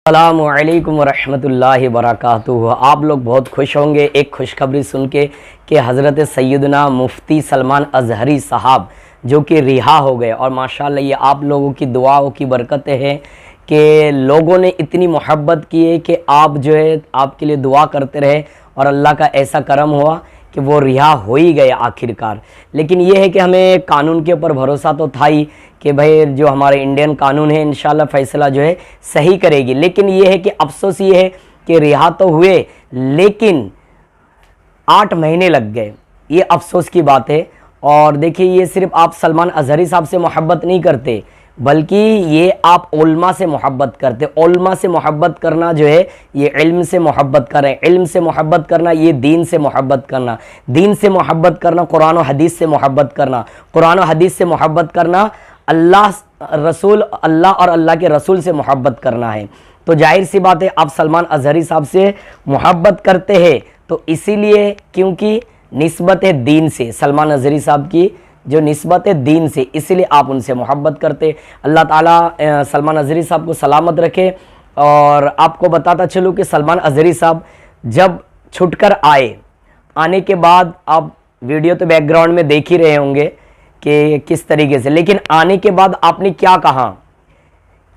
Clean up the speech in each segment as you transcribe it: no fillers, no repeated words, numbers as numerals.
अस्सलामुअलैकुम वरहमतुल्लाहि वबरकातुहू। आप लोग बहुत खुश होंगे एक खुशखबरी सुन के कि हज़रत सैयदना मुफ्ती सलमान अज़हरी साहब जो कि रिहा हो गए। और माशाल्लाह ये आप लोगों की दुआओं की बरकतें हैं कि लोगों ने इतनी मोहब्बत की है कि आप जो है आपके लिए दुआ करते रहे और अल्लाह का ऐसा करम हुआ कि वो रिहा हो ही गए आखिरकार। लेकिन ये है कि हमें कानून के ऊपर भरोसा तो था ही कि भाई जो हमारे इंडियन कानून है इंशाल्लाह फ़ैसला जो है सही करेगी। लेकिन ये है कि अफसोस ये है कि रिहा तो हुए लेकिन 8 महीने लग गए, ये अफसोस की बात है। और देखिए ये सिर्फ आप सलमान अज़हरी साहब से मोहब्बत नहीं करते बल्कि ये आप उल्मा से मोहब्बत करते। उल्मा से मोहब्बत करना जो है ये इल्म से मोहब्बत करें, इल्म से मोहब्बत करना ये दीन से मोहब्बत करना, दीन से मोहब्बत करना कुरान और हदीस से मोहब्बत करना, कुरान और हदीस से मोहब्बत करना अल्लाह और अल्लाह के रसूल से मोहब्बत करना है। तो जाहिर सी बात है आप सलमान अज़हरी साहब से मोहब्बत करते हैं तो इसीलिए क्योंकि निस्बत है दीन से, सलमान अज़हरी साहब की जो निस्बत है दीन से, इसीलिए आप उनसे मोहब्बत करते। अल्लाह ताला सलमान अज़हरी साहब को सलामत रखे। और आपको बताता चलूँ कि सलमान अज़हरी साहब जब छुटकर आने के बाद आप वीडियो तो बैकग्राउंड में देख ही रहे होंगे कि किस तरीके से, लेकिन आने के बाद आपने क्या कहा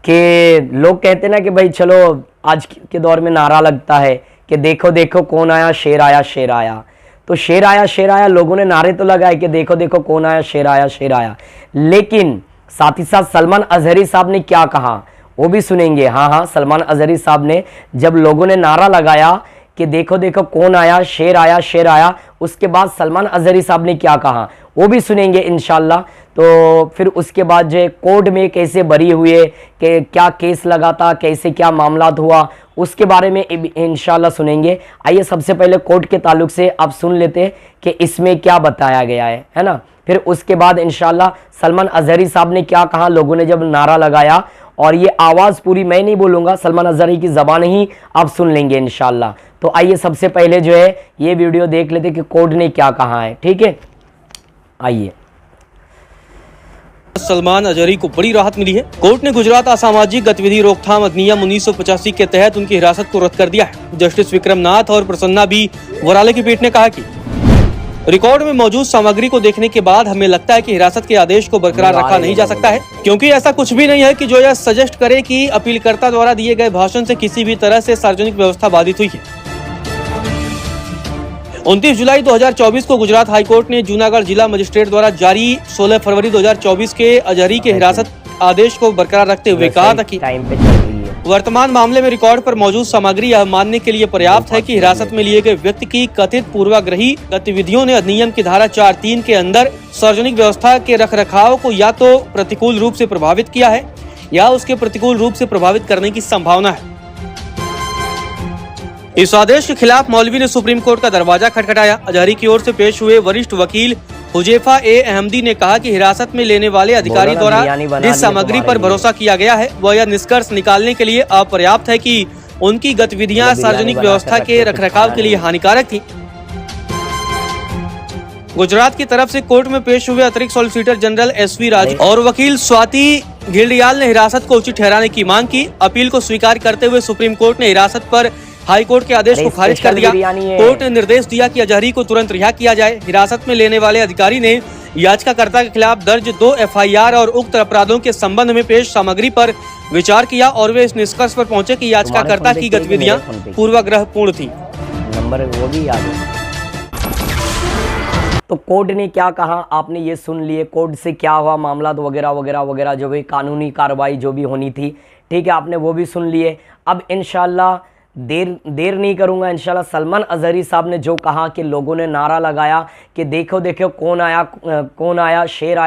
कि लोग कहते ना कि भाई चलो आज के दौर में नारा लगता है कि देखो देखो कौन आया, शेर आया शेर आया। तो शेर आया लोगों ने नारे तो लगाए कि देखो देखो कौन आया शेर आया। लेकिन साथ ही साथ सलमान अज़हरी साहब ने क्या कहा वो भी सुनेंगे। हाँ, सलमान अज़हरी साहब ने जब लोगों ने नारा लगाया कि देखो देखो कौन आया शेर आया, उसके बाद सलमान अज़हरी साहब ने क्या कहा वो भी सुनेंगे इंशाल्लाह। तो फिर उसके बाद जो है कोर्ट में कैसे बरी हुए, कि क्या केस लगा था, कैसे क्या मामलात हुआ, उसके बारे में इंशाल्लाह सुनेंगे। आइए सबसे पहले कोर्ट के ताल्लुक से आप सुन लेते हैं कि इसमें क्या बताया गया है ना। फिर उसके बाद इंशाल्लाह सलमान अज़हरी साहब ने क्या कहा लोगों ने जब नारा लगाया। और ये आवाज़ पूरी मैं नहीं बोलूँगा, सलमान अज़हरी की ज़बान ही आप सुन लेंगे इंशाल्लाह। तो आइए सबसे पहले जो है ये वीडियो देख लेते कि कोर्ट ने क्या कहा है, ठीक है। आइए। सलमान अज़हरी को बड़ी राहत मिली है। कोर्ट ने गुजरात असामाजिक गतिविधि रोकथाम अधिनियम 1985 के तहत उनकी हिरासत को रद्द कर दिया है। जस्टिस विक्रम नाथ और प्रसन्ना बी वराले की पीठ ने कहा कि रिकॉर्ड में मौजूद सामग्री को देखने के बाद हमें लगता है कि हिरासत के आदेश को बरकरार रखा नहीं जा सकता है, क्योंकि ऐसा कुछ भी नहीं है कि जो यह सजेस्ट करे कि अपीलकर्ता द्वारा दिए गए भाषण से किसी भी तरह से सार्वजनिक व्यवस्था बाधित हुई है। 29 जुलाई 2024 को गुजरात हाईकोर्ट ने जूनागढ़ जिला मजिस्ट्रेट द्वारा जारी 16 फरवरी 2024 के अज़हरी के हिरासत आदेश को बरकरार रखते हुए कहा था कि वर्तमान मामले में रिकॉर्ड पर मौजूद सामग्री यह मानने के लिए पर्याप्त है कि हिरासत में लिए गए व्यक्ति की कथित पूर्वाग्रही गतिविधियों ने अधिनियम की धारा 4(3) के अंदर सार्वजनिक व्यवस्था के रखरखाव को या तो प्रतिकूल रूप से प्रभावित किया है या उसके प्रतिकूल रूप से प्रभावित करने की संभावना है। इस आदेश के खिलाफ मौलवी ने सुप्रीम कोर्ट का दरवाजा खटखटाया। अज़हरी की ओर से पेश हुए वरिष्ठ वकील हुजैफा ए अहमदी ने कहा कि हिरासत में लेने वाले अधिकारी द्वारा जिस सामग्री पर भरोसा किया गया है वह यह निष्कर्ष निकालने के लिए अपर्याप्त है कि उनकी गतिविधियां सार्वजनिक व्यवस्था के रखरखाव के लिए हानिकारक थी। गुजरात की तरफ से कोर्ट में पेश हुए अतिरिक्त सॉलिसिटर जनरल SV राजू और वकील स्वाति घिल्डियाल ने हिरासत को उचित ठहराने की मांग की। अपील को स्वीकार करते हुए सुप्रीम कोर्ट ने हिरासत पर हाई कोर्ट के आदेश को खारिज कर दिया। कोर्ट ने निर्देश दिया कि अज़हरी को तुरंत रिहा किया जाए। हिरासत में लेने वाले अधिकारी ने याचिकाकर्ता के खिलाफ दर्ज 2 FIR और उक्त अपराधों के संबंध में पेश सामग्री पर विचार किया और वे इस निष्कर्ष पर पहुंचे कि याचिकाकर्ता की गतिविधियां पूर्वाग्रह पूर्ण थी। नंबर वो भी याद है। तो कोर्ट ने क्या कहा आपने ये सुन लिए, कोर्ट से क्या हुआ मामला वगैरह वगैरह वगैरह जो भी कानूनी कार्रवाई जो भी होनी थी, ठीक है, आपने वो भी सुन लिए। अब इंशाल्लाह देर नहीं करूंगा। इंशाल्लाह सलमान अज़हरी साहब ने जो कहा कि लोगों ने नारा लगाया कि देखो देखो कौन आया शेर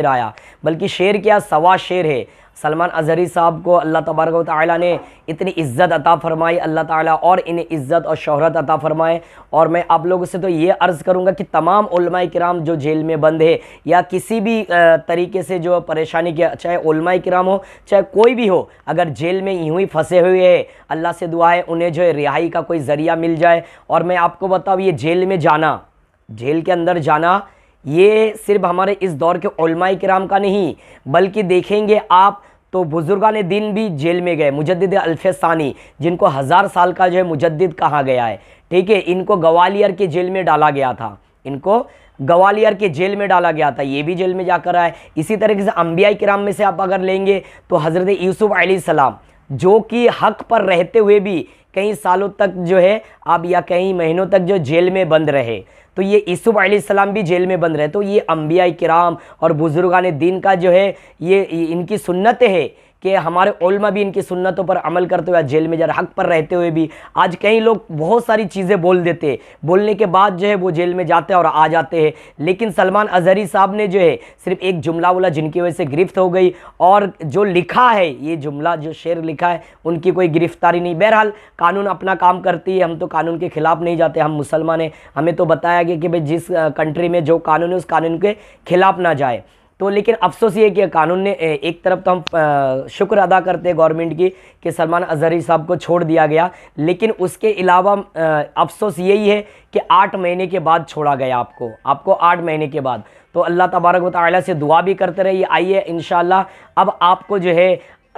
आया, बल्कि शेर क्या सवा शेर है। सलमान अज़हरी साहब को अल्लाह तबारक व तआला ने इतनी इज़्ज़त अता फरमाई, अल्लाह ताला और इन्हें इज़्ज़त और शोहरत अता फरमाए। और मैं आप लोगों से तो ये अर्ज़ करूँगा कि तमाम उलमाए किराम जो जेल में बंद है या किसी भी तरीके से जो परेशानी के, चाहे उलमाए किराम हो चाहे कोई भी हो, अगर जेल में यूँ ही फंसे हुए है, अल्लाह से दुआ है उन्हें जो है रिहाई का कोई ज़रिया मिल जाए। और मैं आपको बताऊँ ये जेल में जाना, जेल के अंदर जाना, ये सिर्फ हमारे इस दौर के उलमाए किराम का नहीं, बल्कि देखेंगे आप तो बुजुर्गान दीन भी जेल में गए। मुजद्दिद अल्फसानी, जिनको 1000 साल का जो है मुजद्दिद कहा गया है, ठीक है, इनको ग्वालियर के जेल में डाला गया था, इनको ग्वालियर के जेल में डाला गया था, ये भी जेल में जाकर आए। इसी तरीके से अंबिया किराम में से आप अगर लेंगे तो हज़रत यूसुफ अलैहिस्सलाम, जो कि हक पर रहते हुए भी कई सालों तक जो है आप या कई महीनों तक जो जेल में बंद रहे, तो ये यूसुफ अलैहिस्सलाम भी जेल में बंद रहे। तो ये अंबिया किराम और बुजुर्गान दीन का जो है ये इनकी सुन्नतें है कि हमारे उलमा भी इनकी सुन्नतों पर अमल करते हुए जेल में जा रहे, हक पर रहते हुए भी। आज कई लोग बहुत सारी चीज़ें बोल देते, बोलने के बाद जो है वो जेल में जाते हैं और आ जाते हैं, लेकिन सलमान अजहरी साहब ने जो है सिर्फ एक जुमला बोला जिनकी वजह से गिरफ्त हो गई, और जो लिखा है ये जुमला, जो शेर लिखा है, उनकी कोई गिरफ्तारी नहीं। बहरहाल कानून अपना काम करती है, हम तो कानून के खिलाफ नहीं जाते, हम मुसलमान हैं, हमें तो बताया गया कि भाई जिस कंट्री में जो कानून है उस कानून के खिलाफ ना जाए। तो लेकिन अफसोस ये कि कानून ने एक तरफ तो हम शुक्र अदा करते हैं गवर्नमेंट की कि सलमान अजहरी साहब को छोड़ दिया गया, लेकिन उसके अलावा अफसोस यही है कि 8 महीने के बाद छोड़ा गया आपको 8 महीने के बाद। तो अल्लाह तबारक व तआला से दुआ भी करते रहिए। आइए इंशाअल्लाह अब आपको जो है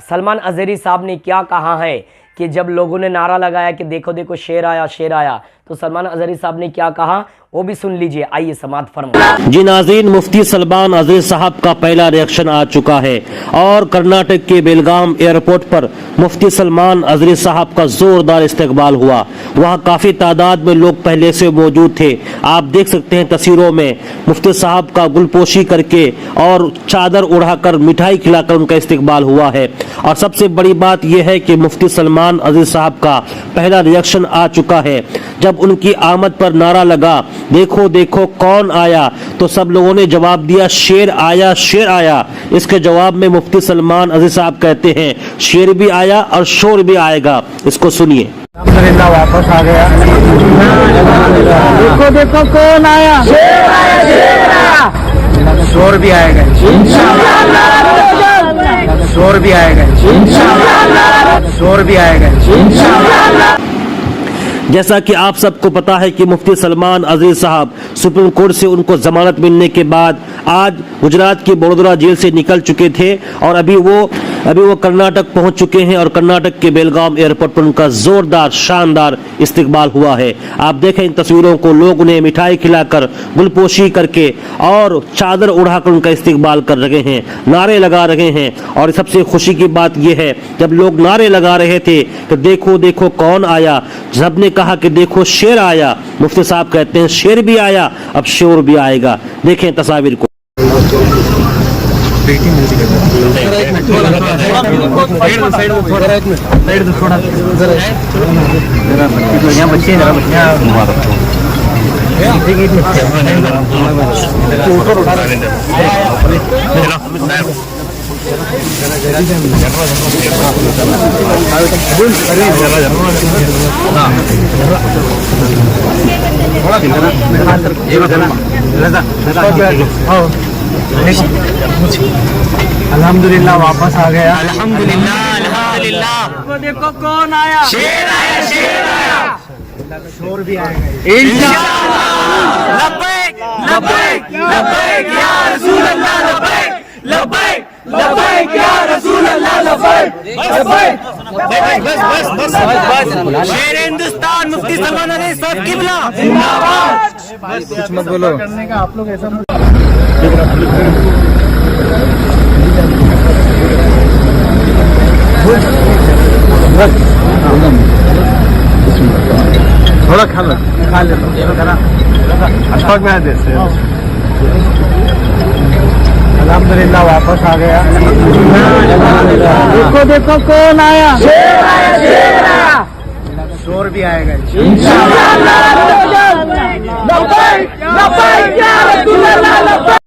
सलमान अजहरी साहब ने क्या कहा है कि जब लोगों ने नारा लगाया कि देखो देखो शेर आया शेर आया, तो सलमान अजहरी साहब ने क्या कहा वो भी सुन लीजिए। आइए समात फरमाइए। जी नाज़रीन, मुफ्ती सलमान अजहरी साहब का पहला रिएक्शन आ चुका है और कर्नाटक के बेलगाम एयरपोर्ट पर मुफ्ती सलमान अजहरी साहब का जोरदार इस्तकबाल हुआ। वहाँ काफ़ी तादाद में लोग पहले से मौजूद थे। आप देख सकते हैं तस्वीरों में मुफ्ती साहब का गुलपोशी करके और चादर उड़ाकर मिठाई खिलाकर उनका इस्तकबाल हुआ है। और सबसे बड़ी बात यह है कि मुफ्ती सलमान अजहरी साहब का पहला रिएक्शन आ चुका है। जब उनकी आमद पर नारा लगा देखो देखो कौन आया, तो सब लोगों ने जवाब दिया शेर आया शेर आया। इसके जवाब में मुफ्ती सलमान अजहरी साहब कहते हैं शेर भी आया और शोर भी आएगा। इसको सुनिए। अल्हम्दुलिल्लाह वापस आ गया। देखो देखो कौन आया, शेर आया शेर आया। शोर भी आएगा इंशाअल्लाह, शोर भी आएगा इंशाअल्लाह, शोर भी आएगा इंशाअल्लाह। जैसा कि आप सबको पता है कि मुफ्ती सलमान अजहरी साहब सुप्रीम कोर्ट से उनको जमानत मिलने के बाद आज गुजरात की बड़ोदरा जेल से निकल चुके थे और अभी वो कर्नाटक पहुंच चुके हैं और कर्नाटक के बेलगाम एयरपोर्ट पर उनका जोरदार शानदार इस्तकबाल हुआ है। आप देखें इन तस्वीरों को, लोग उन्हें मिठाई खिलाकर गुलपोशी करके और चादर उड़ाकर उनका इस्तकबाल कर रहे हैं, नारे लगा रहे हैं। और सबसे खुशी की बात यह है जब लोग नारे लगा रहे थे कि देखो देखो कौन आया, सबने कहा कि देखो शेर आया, मुफ्ती साहब कहते हैं शेर भी आया अब शोर भी आएगा। देखें तस्वीर को। अल्हम्दुलिल्लाह वापस आ गया। अल्हम्दुलिल्लाह। देखो कौन आया, शेर आया शेर आया। शोर भी आएगा इंशाअल्लाह। लब्बैक लब्बैक लब्बैक या रसूल अल्लाह, लब्बैक लब्बैक लब्बैक या रसूल अल्लाह, लब्बैक लब्बैक। बस शेर हिंदुस्तान मुफ्ती सलमान अजहरी साहब किबला जिंदाबाद। कुछ मत बोलो करने का आप लोग ऐसा थोड़ा खा ले अशफाक में आते हैं। अल्हम्दुलिल्लाह वापस आ गया। देखो देखो कौन आया, शेर आया शेर आया। शोर भी आएगा इंशाअल्लाह।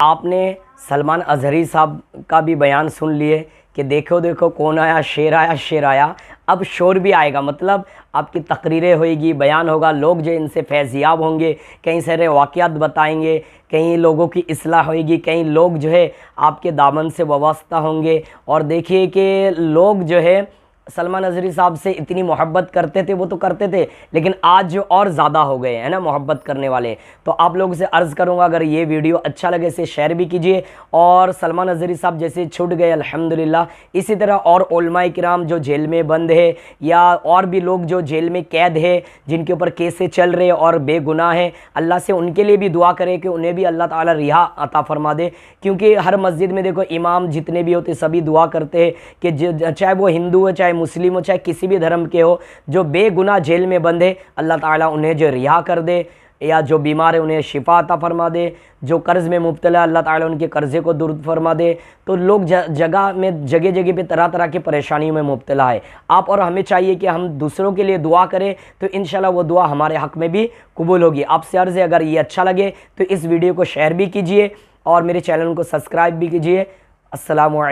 आपने सलमान अजहरी साहब का भी बयान सुन लिए कि देखो देखो कौन आया शेर आया अब शोर भी आएगा। मतलब आपकी तकरीरें होएगी, बयान होगा, लोग जो इनसे फैज़याब होंगे, कई सारे वाक़यात बताएंगे, कई लोगों की इस्लाह होएगी, कई लोग जो है आपके दामन से वाबस्ता होंगे। और देखिए कि लोग जो है सलमान अजहरी साहब से इतनी मोहब्बत करते थे, वो तो करते थे, लेकिन आज जो और ज़्यादा हो गए हैं ना मोहब्बत करने वाले। तो आप लोगों से अर्ज़ करूँगा, अगर ये वीडियो अच्छा लगे इसे शेयर भी कीजिए। और सलमान अजहरी साहब जैसे छूट गए अल्हम्दुलिल्लाह, इसी तरह और उलमाए किराम जो जेल में बंद है या और भी लोग जो जेल में कैद है, जिनके ऊपर केसें चल रहे और बेगुनाह हैं, अल्लाह से उनके लिए भी दुआ करें कि उन्हें भी अल्लाह ताला रिहा अता फरमा दे। क्योंकि हर मस्जिद में देखो इमाम जितने भी होते सभी दुआ करते हैं कि चाहे वो हिंदू हो, चाहे मुस्लिम हो, चाहे किसी भी धर्म के हो, जो बेगुनाह जेल में बंद है अल्लाह ताला उन्हें जो रिहा कर दे, या जो बीमार है उन्हें शिफा अता फरमा दे, जो कर्ज़ में मुब्तला अल्लाह ताला उनके कर्ज़े को दूर फरमा दे। तो लोग जगह जगह पे तरह तरह की परेशानियों में मुब्तला है। आप और हमें चाहिए कि हम दूसरों के लिए दुआ करें, तो इंशाल्लाह वो दुआ हमारे हक़ में भी कबूल होगी। आपसे अर्ज़ है, अगर ये अच्छा लगे तो इस वीडियो को शेयर भी कीजिए और मेरे चैनल को सब्सक्राइब भी कीजिए। अस्सलामु अलैकुम।